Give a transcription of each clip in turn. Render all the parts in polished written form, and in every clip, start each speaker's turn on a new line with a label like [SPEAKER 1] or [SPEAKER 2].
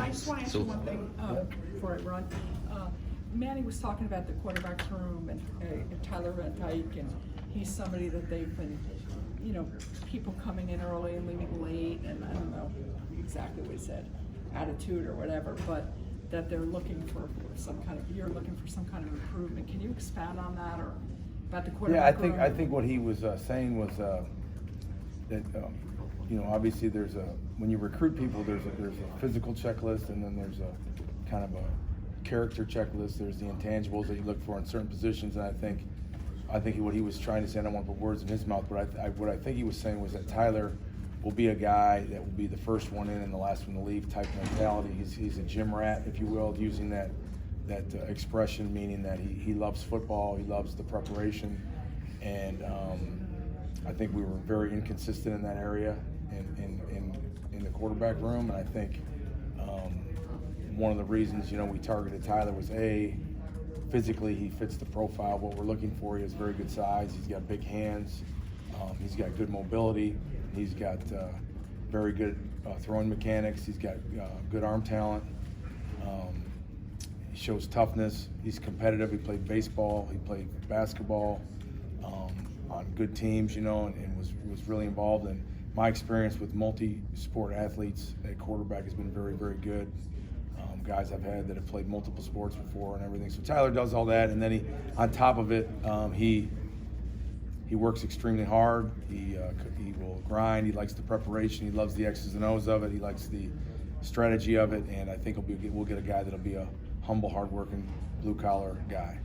[SPEAKER 1] I just want to ask you one thing before I run. Manny was talking about the quarterback's room and Tyler Van Dyke, and he's somebody that they've been, you know, people coming in early and leaving late, and I don't know exactly what he said, attitude or whatever, but that they're looking for some kind of, you're looking for some kind of improvement. Can you expound on that or about the quarterback room?
[SPEAKER 2] I think what he was saying was that you know, obviously when you recruit people, there's a physical checklist, and then there's a kind of a character checklist. There's the intangibles that you look for in certain positions, and I think what he was trying to say, I don't want to put words in his mouth, but what I think he was saying was that Tyler will be a guy that will be the first one in and the last one to leave type mentality. He's a gym rat, if you will, using that expression, meaning that he loves football, he loves the preparation, and I think we were very inconsistent in that area in the quarterback room, and I think one of the reasons, you know, we targeted Tyler was physically he fits the profile of what we're looking for. He has very good size. He's got big hands. He's got good mobility. He's got very good throwing mechanics. He's got good arm talent. He shows toughness. He's competitive. He played baseball. He played basketball on good teams, you know, and was really involved. And my experience with multi-sport athletes at quarterback has been very, very good. Guys I've had that have played multiple sports before and everything. So Tyler does all that, and then on top of it, he works extremely hard. He will grind. He likes the preparation. He loves the X's and O's of it. He likes the strategy of it, and I think we'll get a guy that'll be a humble, hard-working, blue-collar guy.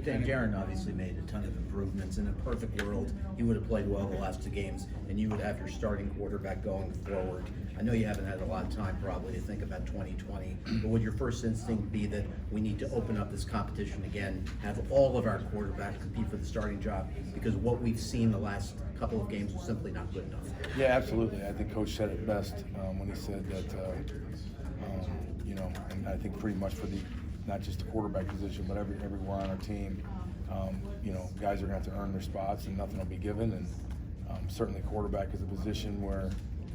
[SPEAKER 3] Dan Jaron obviously made a ton of improvements. In a perfect world, he would have played well the last two games, and you would have your starting quarterback going forward. I know you haven't had a lot of time probably to think about 2020, but would your first instinct be that we need to open up this competition again, have all of our quarterbacks compete for the starting job, because what we've seen the last couple of games was simply not good enough?
[SPEAKER 2] Yeah, absolutely. I think Coach said it best when he said that, you know, and I think pretty much for not just the quarterback position, but everywhere on our team, you know, guys are going to have to earn their spots, and nothing will be given. And certainly quarterback is a position where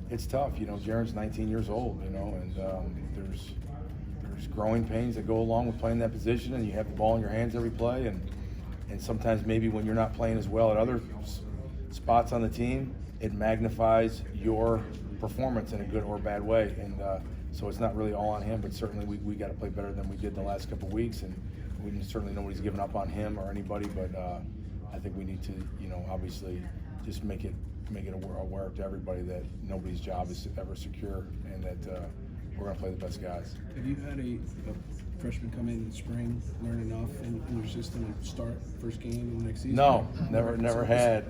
[SPEAKER 2] it's tough. You know, Jaron's 19 years old, you know, and there's growing pains that go along with playing that position, and you have the ball in your hands every play, and sometimes maybe when you're not playing as well at other spots on the team, it magnifies your performance in a good or bad way. And so it's not really all on him, but certainly we got to play better than we did the last couple of weeks, and certainly nobody's given up on him or anybody, but I think we need to, you know, obviously just make it aware to everybody that nobody's job is ever secure, and that we're going to play the best guys.
[SPEAKER 4] Have you had a freshman come in the spring, learn enough in your system and start first game in the next season?
[SPEAKER 2] No, never had.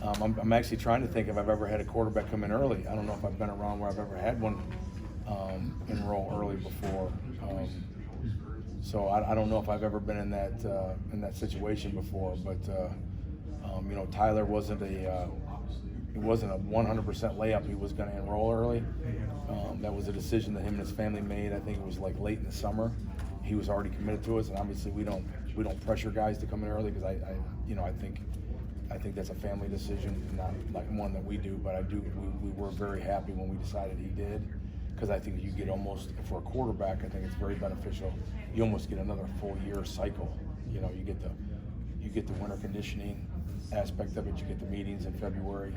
[SPEAKER 2] I'm actually trying to think if I've ever had a quarterback come in early. I don't know if I've been around where I've ever had one enroll early before. So I don't know if I've ever been in that situation before. But you know, Tyler wasn't a 100% layup. He was going to enroll early. That was a decision that him and his family made. I think it was like late in the summer. He was already committed to us, and obviously we don't pressure guys to come in early, because I think that's a family decision, not like one that we do. But we were very happy when we decided he did, because I think you get almost, for a quarterback, I think it's very beneficial. You almost get another full year cycle. You know, you get the winter conditioning aspect of it. You get the meetings in February.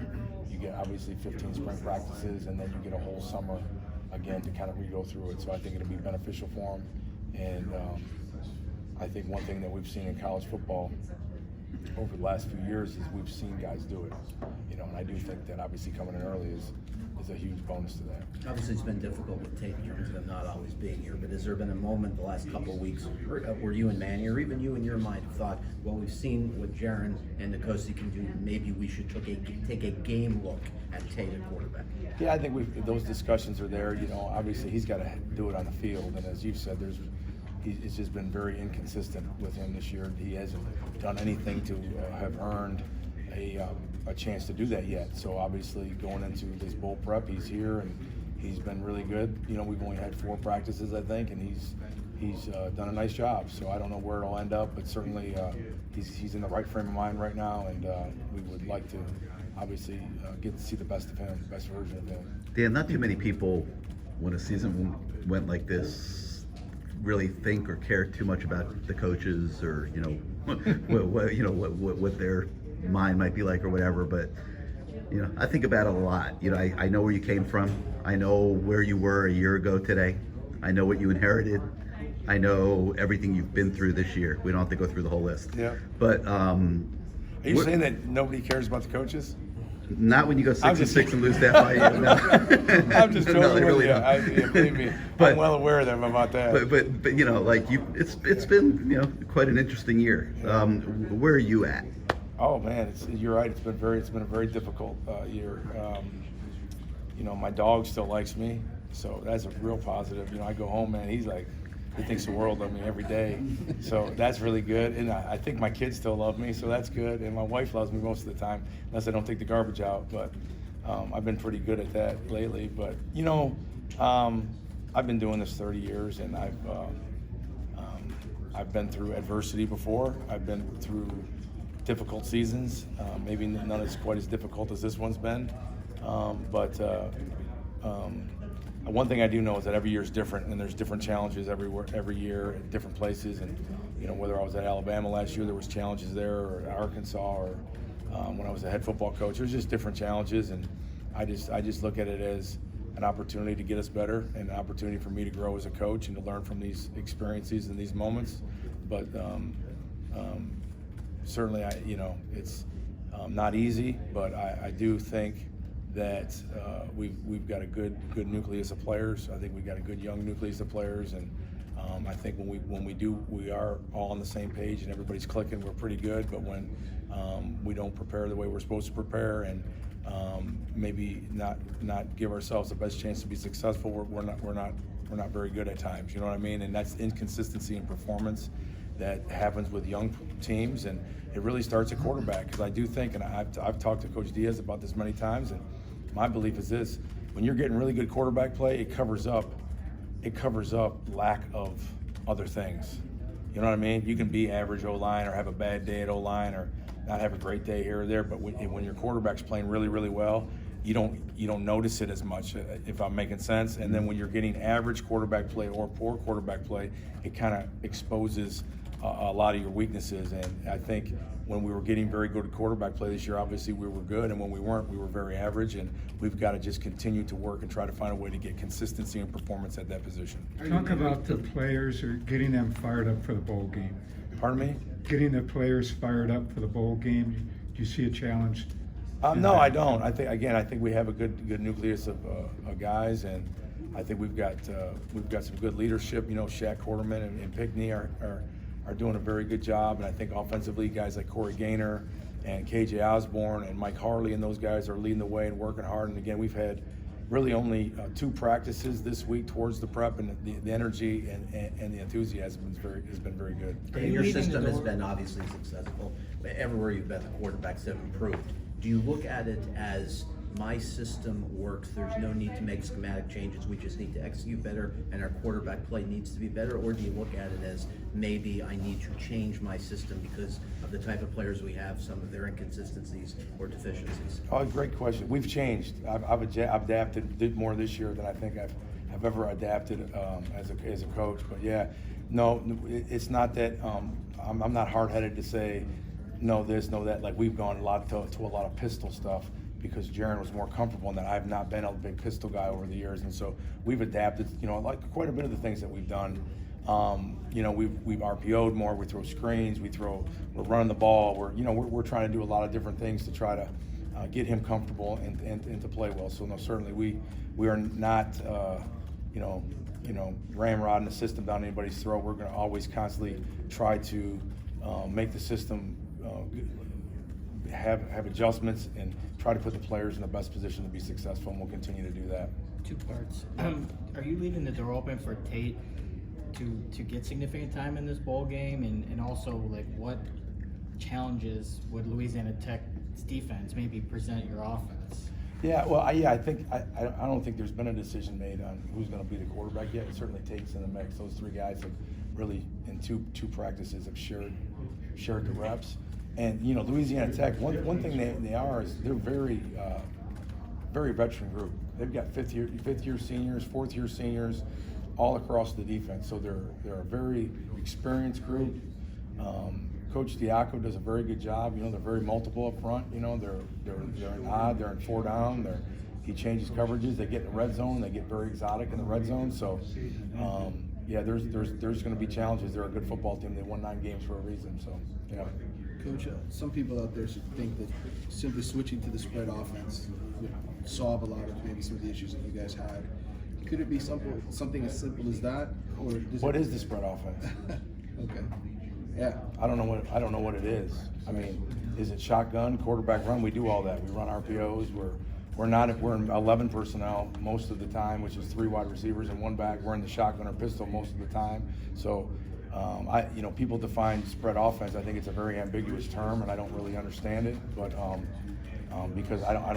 [SPEAKER 2] You get obviously 15 spring practices, and then you get a whole summer again to kind of re-go through it. So I think it'll be beneficial for him. And I think one thing that we've seen in college football over the last few years is we've seen guys do it. You know, and I do think that obviously coming in early is a huge bonus to that.
[SPEAKER 3] Obviously, it's been difficult with Tate in terms of him not always being here, but has there been a moment the last couple of weeks where you and Manny, or even you in your mind, have thought, well, we've seen what Jaron and Nkosi can do, maybe we should take a game look at Tate at quarterback?
[SPEAKER 2] Yeah, I think those discussions are there. You know, obviously he's got to do it on the field, and as you've said, it's just been very inconsistent with him this year. He hasn't done anything to have earned a chance to do that yet. So obviously going into this bowl prep, he's here and he's been really good. You know, we've only had 4 practices, I think, and he's done a nice job. So I don't know where it'll end up, but certainly he's in the right frame of mind right now, and we would like to obviously get to see the best of him, best version of him.
[SPEAKER 5] Dan, not too many people when a season went like this really think or care too much about the coaches or what their mind might be like or whatever. But I think about it a lot. I know where you came from. I know where you were a year ago today. I know what you inherited. I know everything you've been through this year. We don't have to go through the whole list.
[SPEAKER 2] Yeah.
[SPEAKER 5] But
[SPEAKER 2] are you saying that nobody cares about the coaches?
[SPEAKER 5] Not when you go 6-6 and lose that by you. No.
[SPEAKER 2] I'm just joking
[SPEAKER 5] No, they
[SPEAKER 2] with
[SPEAKER 5] really
[SPEAKER 2] you.
[SPEAKER 5] don't.
[SPEAKER 2] Believe me,
[SPEAKER 5] But-
[SPEAKER 2] I'm well aware of them about that.
[SPEAKER 5] But it's been quite an interesting year. Where are you at?
[SPEAKER 2] Oh man, you're right. It's been a very difficult year. My dog still likes me, so that's a real positive. I go home, man. He thinks the world of me every day, so that's really good. And I think my kids still love me, so that's good. And my wife loves me most of the time, unless I don't take the garbage out. But I've been pretty good at that lately. But I've been doing this 30 years, and I've been through adversity before. I've been through difficult seasons. Maybe none as quite as difficult as this one's been. One thing I do know is that every year is different, and there's different challenges every year at different places. And whether I was at Alabama last year, there was challenges there, or Arkansas, or when I was a head football coach, there's just different challenges. And I just look at it as an opportunity to get us better, and an opportunity for me to grow as a coach and to learn from these experiences and these moments. But certainly, it's not easy, but I do think that we've got a good nucleus of players. I think we've got a good young nucleus of players, and I think when we are all on the same page and everybody's clicking, we're pretty good. But when we don't prepare the way we're supposed to prepare, and maybe not give ourselves the best chance to be successful, we're not very good at times. You know what I mean? And that's inconsistency in performance that happens with young teams, and it really starts at quarterback. Because I do think, and I've talked to Coach Diaz about this many times, and my belief is this: when you're getting really good quarterback play, it covers up lack of other things. You know what I mean? You can be average O-line or have a bad day at O-line or not have a great day here or there, but when your quarterback's playing really, really well, you don't notice it as much, if I'm making sense. And then when you're getting average quarterback play or poor quarterback play, it kind of exposes a lot of your weaknesses. And I think when we were getting very good quarterback play this year, obviously we were good, and when we weren't, we were very average. And we've got to just continue to work and try to find a way to get consistency and performance at that position.
[SPEAKER 6] Talk about the players or getting them fired up for the bowl game.
[SPEAKER 2] Pardon me?
[SPEAKER 6] Getting the players fired up for the bowl game. Do you see a challenge?
[SPEAKER 2] No, I don't. I think we have a good nucleus of guys, and I think we've got some good leadership. Shaq Quarterman and Pickney are doing a very good job, and I think offensively, guys like Corey Gaynor and KJ Osborne and Mike Harley and those guys are leading the way and working hard. And again, we've had really only 2 practices this week towards the prep, and the energy and the enthusiasm has been very good.
[SPEAKER 3] And your system has been obviously successful. Everywhere you've been, the quarterbacks have improved. Do you look at it as my system works, there's no need to make schematic changes, we just need to execute better, and our quarterback play needs to be better? Or do you look at it as maybe I need to change my system because of the type of players we have, some of their inconsistencies or deficiencies?
[SPEAKER 2] Oh, great question. We've changed. I've adapted, did more this year than I think I've ever adapted as a coach. But yeah, no, it's not that I'm not hard-headed to say no this, no that. Like, we've gone to a lot of pistol stuff, because Jaron was more comfortable in that. I've not been a big pistol guy over the years, and so we've adapted, like quite a bit of the things that we've done. We've RPO'd more, we throw screens, we're running the ball, we're trying to do a lot of different things to try to get him comfortable and to play well. So no, certainly we are not ramrodding the system down anybody's throat. We're going to always constantly try to make the system have adjustments and try to put the players in the best position to be successful, and we'll continue to do that.
[SPEAKER 7] 2 parts. Are you leaving the door open for Tate to get significant time in this bowl game, and also, like, what challenges would Louisiana Tech's defense maybe present your offense?
[SPEAKER 2] Yeah, well, I think I don't think there's been a decision made on who's going to be the quarterback yet. Certainly Tate's in the mix. Those 3 guys have really, in two practices, have shared the reps. And Louisiana Tech, one thing they are is they're very very veteran group. They've got fifth year seniors, 4th year seniors. all across the defense. So they're a very experienced group. Coach Diaco does a very good job. You know, they're very multiple up front. You know, they're in odd, they're in 4 down. He changes coverages. They get in the red zone. They get very exotic in the red zone. So, yeah, there's going to be challenges. They're a good football team. They won 9 games for a reason. So, yeah.
[SPEAKER 4] Coach, some people out there should think that simply switching to the spread offense would solve a lot of maybe some of the issues that you guys had. Could it be something as simple as that, or
[SPEAKER 2] What is the spread offense?
[SPEAKER 4] Okay. Yeah.
[SPEAKER 2] I don't know what it is. I mean, is it shotgun, quarterback run? We do all that. We run RPOs. We're in 11 personnel most of the time, which is 3 wide receivers and 1 back. We're in the shotgun or pistol most of the time. So, people define spread offense. I think it's a very ambiguous term, and I don't really understand it. But because I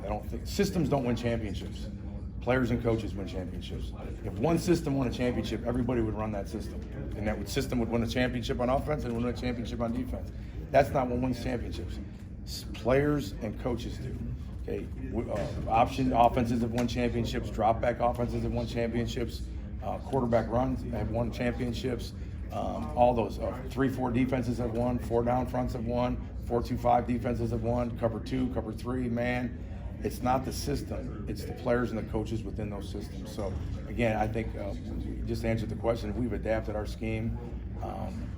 [SPEAKER 2] don't think systems don't win championships. Players and coaches win championships. If one system won a championship, everybody would run that system. And that system would win a championship on offense and win a championship on defense. That's not what wins championships. Players and coaches do. Okay, option offenses have won championships. Drop back offenses have won championships. Quarterback runs have won championships. All those 3-4 defenses have won. 4 down fronts have won. 4-2-5 defenses have won. Cover 2, cover 3, man. It's not the system, it's the players and the coaches within those systems. So again, I think just to answer the question, we've adapted our scheme.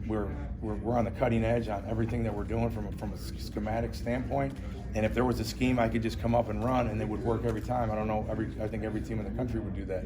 [SPEAKER 2] We're on the cutting edge on everything that we're doing from a schematic standpoint. And if there was a scheme I could just come up and run and it would work every time, I don't know, I think every team in the country would do that.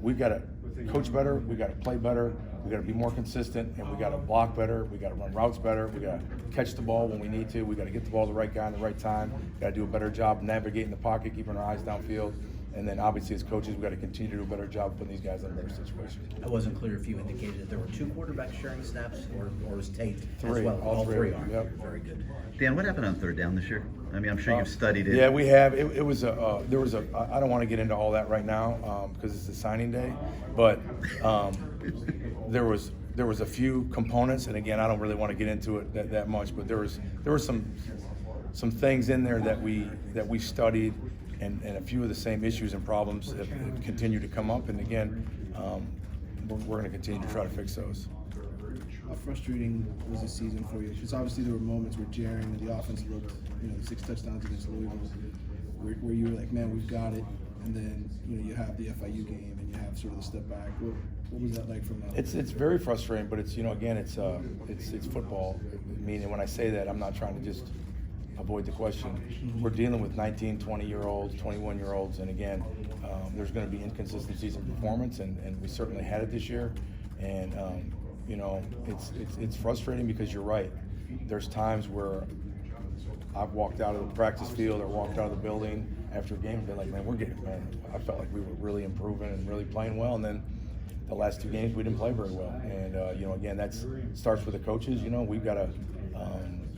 [SPEAKER 2] We've got to coach better, we've got to play better, we've got to be more consistent, and we got to block better, we got to run routes better, we got to catch the ball when we need to, we got to get the ball to the right guy in the right time, got to do a better job navigating the pocket, keeping our eyes downfield, and then obviously as coaches, we've got to continue to do a better job putting these guys in better situations.
[SPEAKER 3] I wasn't clear if you indicated that there were 2 quarterbacks sharing snaps, or was Tate
[SPEAKER 2] 3,
[SPEAKER 3] as well?
[SPEAKER 2] all 3
[SPEAKER 3] are.
[SPEAKER 2] Yep.
[SPEAKER 3] Very good.
[SPEAKER 5] Dan, what happened on 3rd down this year? I mean, I'm sure you've studied it.
[SPEAKER 2] Yeah, we have. It was I don't want to get into all that right now because it's the signing day, but there was a few components, and again, I don't really want to get into it that much, but there were some things in there that we studied, and a few of the same issues and problems have continued to come up, and again, we're going to continue to try to fix those.
[SPEAKER 4] How frustrating was this season for you? Because obviously there were moments where Jaron and the offense looked, 6 touchdowns against Louisville, where you were like, man, we've got it. And then, you have the FIU game and you have sort of the step back. What was that like from that?
[SPEAKER 2] It's very frustrating, but it's, again, it's football. Meaning when I say that, I'm not trying to just avoid the question. We're dealing with 19, 20-year-olds, 21-year-olds, and again, there's going to be inconsistencies in performance, and we certainly had it this year. And it's frustrating because you're right. There's times where I've walked out of the practice field or walked out of the building after a game and been like, man, I felt like we were really improving and really playing well. And then the last 2 games we didn't play very well. And again, that starts with the coaches. We've got to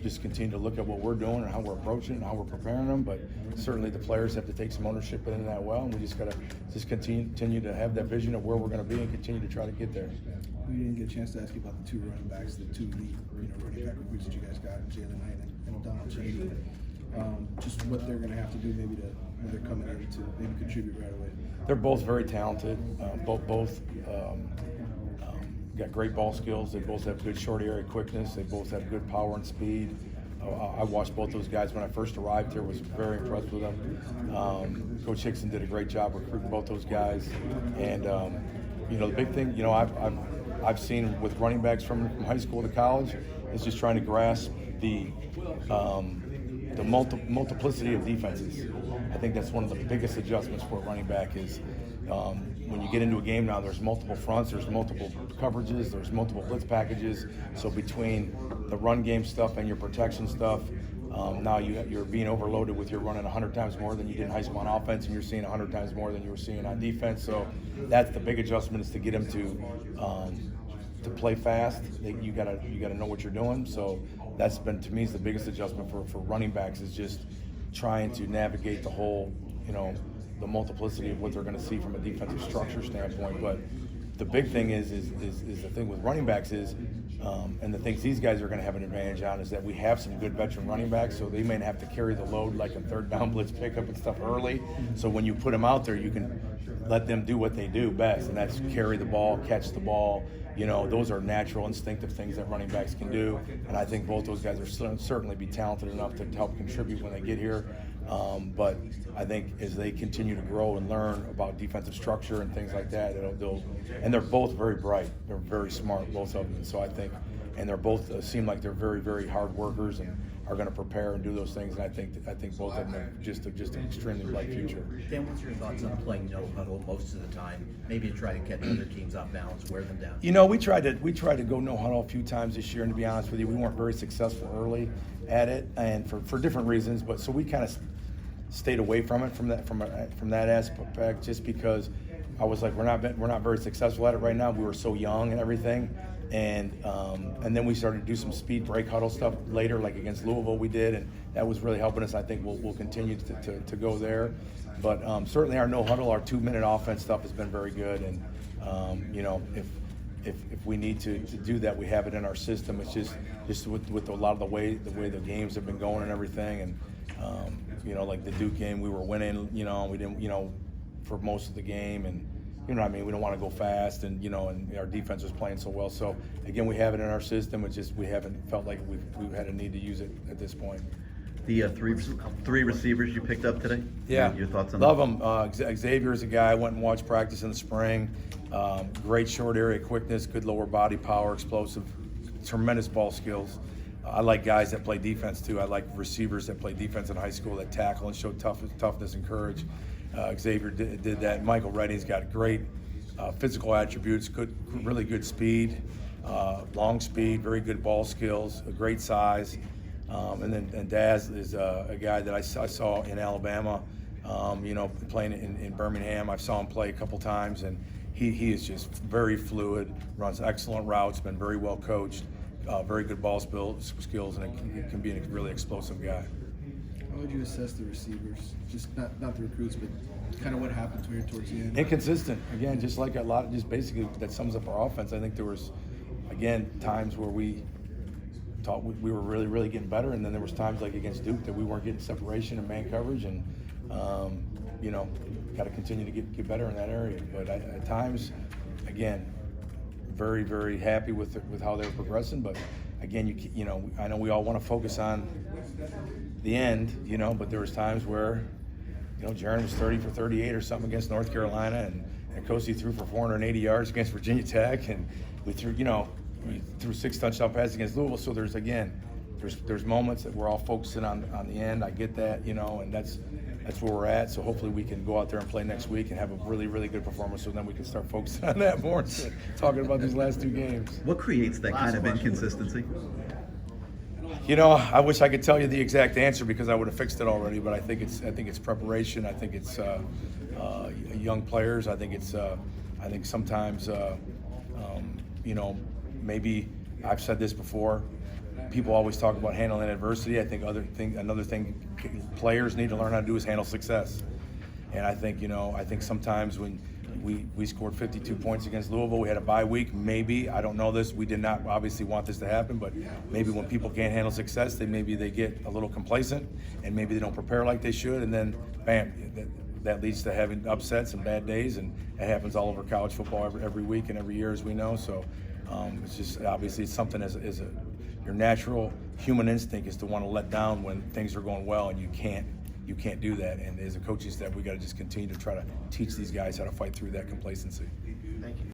[SPEAKER 2] just continue to look at what we're doing and how we're approaching and how we're preparing them. But certainly the players have to take some ownership in that well, and we just got to just continue to have that vision of where we're going to be and continue to try to get there.
[SPEAKER 4] We didn't get a chance to ask you about the 2 running backs, the 2 elite running back recruits that you guys got, Jalen Knight and Donald Shady. Just what they're going to have to do maybe when they're coming in to maybe contribute right away.
[SPEAKER 2] They're both very talented. Both got great ball skills. They both have good short area quickness. They both have good power and speed. I watched both those guys when I first arrived here. Was very impressed with them. Coach Hickson did a great job recruiting both those guys. And the big thing, I've seen with running backs from high school to college is just trying to grasp the multiplicity of defenses. I think that's one of the biggest adjustments for a running back is when you get into a game now, there's multiple fronts, there's multiple coverages, there's multiple blitz packages. So between the run game stuff and your protection stuff, now you're being overloaded with you're running 100 times more than you did in high school on offense, and you're seeing 100 times more than you were seeing on defense. So that's the big adjustment, is to get them to play fast. You gotta know what you're doing. So that's been, to me, is the biggest adjustment for running backs, is just trying to navigate the whole, the multiplicity of what they're going to see from a defensive structure standpoint. But the big thing is the thing with running backs is And the things these guys are going to have an advantage on is that we have some good veteran running backs, so they may not have to carry the load like a third down blitz pickup and stuff early. So when you put them out there, you can let them do what they do best, and that's carry the ball, catch the ball. You know, those are natural, instinctive things that running backs can do. And I think both those guys are certainly be talented enough to help contribute when they get here. But I think as they continue to grow and learn about defensive structure and things like that, and they're both very bright. They're very smart, both of them. And so I think, and they're both seem like they're very, very hard workers and are going to prepare and do those things. And I think both of them have just an extremely bright future.
[SPEAKER 3] Dan, what's your thoughts on playing no huddle most of the time? Maybe to try to catch other teams off balance, wear them down.
[SPEAKER 2] You know, we tried to go no huddle a few times this year, and to be honest with you, we weren't very successful early at it, and for different reasons. But so we kind of stayed away from it from that aspect, just because I was like, we're not very successful at it right now. We were so young and everything, and then we started to do some speed break huddle stuff later, like against Louisville we did, and that was really helping us. I think we'll continue to go there, but certainly our no huddle, our 2-minute offense stuff has been very good, and you know, if we need to do that, we have it in our system. It's just with a lot of the way the games have been going and everything, and you know, like the Duke game, we were winning, you know, we didn't, you know, for most of the game, and you know what I mean, we don't want to go fast, and you know, and our defense was playing so well. So again, we have it in our system. It's just we haven't felt like we've had a need to use it at this point.
[SPEAKER 5] The three receivers you picked up today?
[SPEAKER 2] Yeah,
[SPEAKER 5] your thoughts on
[SPEAKER 2] love them. Xavier is a guy I went and watched practice in the spring. Great short area quickness, good lower body power, explosive, tremendous ball skills. I like guys that play defense too. I like receivers that play defense in high school, that tackle and show toughness and courage. Xavier did that. Michael Reddy's got great physical attributes, really good speed, long speed, very good ball skills, a great size. And Daz is a guy that I saw in Alabama, you know, playing in Birmingham. I saw him play a couple times, and he is just very fluid, runs excellent routes, been very well coached. Very good ball skills, and it can be a really explosive guy.
[SPEAKER 4] How would you assess the receivers? Just not the recruits, but kind of what happened towards the end?
[SPEAKER 2] Inconsistent. Again, just like just basically that sums up our offense. I think there was, again, times where we thought we were really, really getting better, and then there was times like against Duke that we weren't getting separation and man coverage, and you know, got to continue to get better in that area. But at times, again, very, very happy with how they were progressing, but again, you know, I know we all want to focus on the end, you know, but there was times where, you know, Jaron was 30 for 38 or something against North Carolina, and Kosi threw for 480 yards against Virginia Tech, and we threw 6 touchdown passes against Louisville. So there's moments that we're all focusing on the end. I get that, you know, and that's where we're at. So hopefully we can go out there and play next week and have a really, really good performance, so then we can start focusing on that more instead of talking about these last 2 games.
[SPEAKER 5] What creates that kind of inconsistency?
[SPEAKER 2] You know, I wish I could tell you the exact answer because I would have fixed it already. But I think it's preparation. I think it's young players. I think sometimes you know, maybe I've said this before. People always talk about handling adversity. I think another thing players need to learn how to do is handle success. And I think, you know, sometimes when we scored 52 points against Louisville, we had a bye week. Maybe, I don't know this, we did not obviously want this to happen, but maybe when people can't handle success, maybe they get a little complacent, and maybe they don't prepare like they should, and then bam, that leads to having upsets and bad days, and it happens all over college football every week and every year, as we know. So it's just obviously it's something your natural human instinct is to want to let down when things are going well, and you can't do that. And as a coaching staff, we got to just continue to try to teach these guys how to fight through that complacency.
[SPEAKER 3] Thank you.